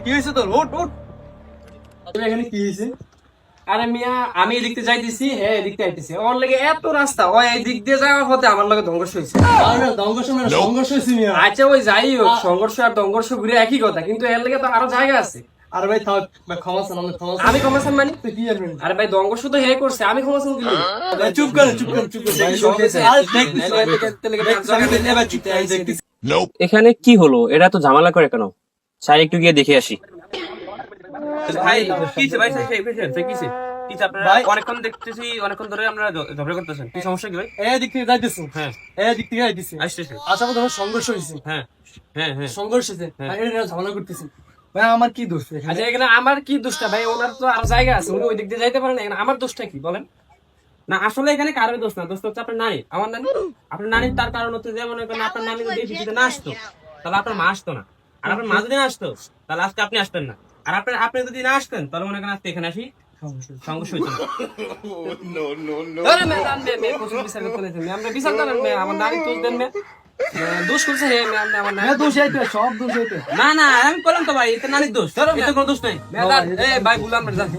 কি হয়েছে তোর? ওঠ ওঠ। এখানে কি হয়েছে? আরে মিয়া, আমি এদিক দিয়ে যাইতেছি, হ্যাঁ এদিক দিয়ে আইতেছি, ওর লাগে এত রাস্তা, ওই এদিক দিয়ে যাওয়ার পথে আমার লাগে সংঘর্ষ হয়েছে। সংঘর্ষ হয়েছে মিয়া। আচ্ছা ওই যাই হোক, সংঘর্ষ আর সংঘর্ষ ঘুরে একই কথা, কিন্তু এর লাগে তো আরো জায়গা আছে। আরে ভাই থাক ভাই, ক্ষমা চান, আমাদের ক্ষমা চান। আমি ক্ষমাসান মানি? তুই কি জানবেন? আরে ভাই সংঘর্ষ তো হে করছে, আমি ক্ষমাসান দিলি? চুপ কর চুপ কর চুপ কর ভাই, লোক এসে। আরে দেখতেছি। এখানে কি হলো? এটা তো ঝামেলা করে কেন? চাই একটু গিয়ে দেখে আসি। ভাই কিছে ভাই কিছে আপনারা অনেকক্ষণ দেখতেছি, অনেকক্ষণ ধরে আমরা ঝগড়া করতেছেন, কি সমস্যা কি ভাই? এদিক থেকে যাইতেছি। হ্যাঁ এদিক থেকে যাইতেছি। আসতেছে। আচ্ছা তোমার সংঘর্ষ হয়েছে। হ্যাঁ হ্যাঁ হ্যাঁ সংঘর্ষ হয়েছে। আর এটা নিয়ে ঝামেলা করতেছি। ভাই আমার কি দোষ এখানে? আচ্ছা এখানে আমার কি দোষটা ভাই? ওনার তো আরো জায়গা আছে, উনি ওই দিক দিয়ে যাইতে পারেন, এখানে আমার দোষটা কি বলেন? না আসলে এখানে কারোর দোষ না, দোষ হচ্ছে আপনার নানি, আমার নানি। আপনার নানির তার কারণ হচ্ছে যে মনে করেন আপনার নানি যদি এই ভিডিওতে না আসতো তাহলে আপনার মা আসতো না, আর আপনার মা যদি না আসতো তাহলে আজকে আপনি আসতেন না, আর আপনি যদি না আসতেন তাহলে মনে করেন আজকে এখানে আসি সংঘর্ষ হইতো না। আরে ম্যাডাম মে কোন বিচার করতে নেই, আমরা বিচার করেন মে, আমার নানি দোষ দেন মে, দোষ করছে হে মে, আমার নানি হ্যাঁ দোষ এইটা, সব দোষ এইটা। না না আমি বললাম তো ভাই, এটা নানির দোষ, এটা কোনো দোষ নাই। ম্যাডাম এই ভাই বললাম ম্যাডাম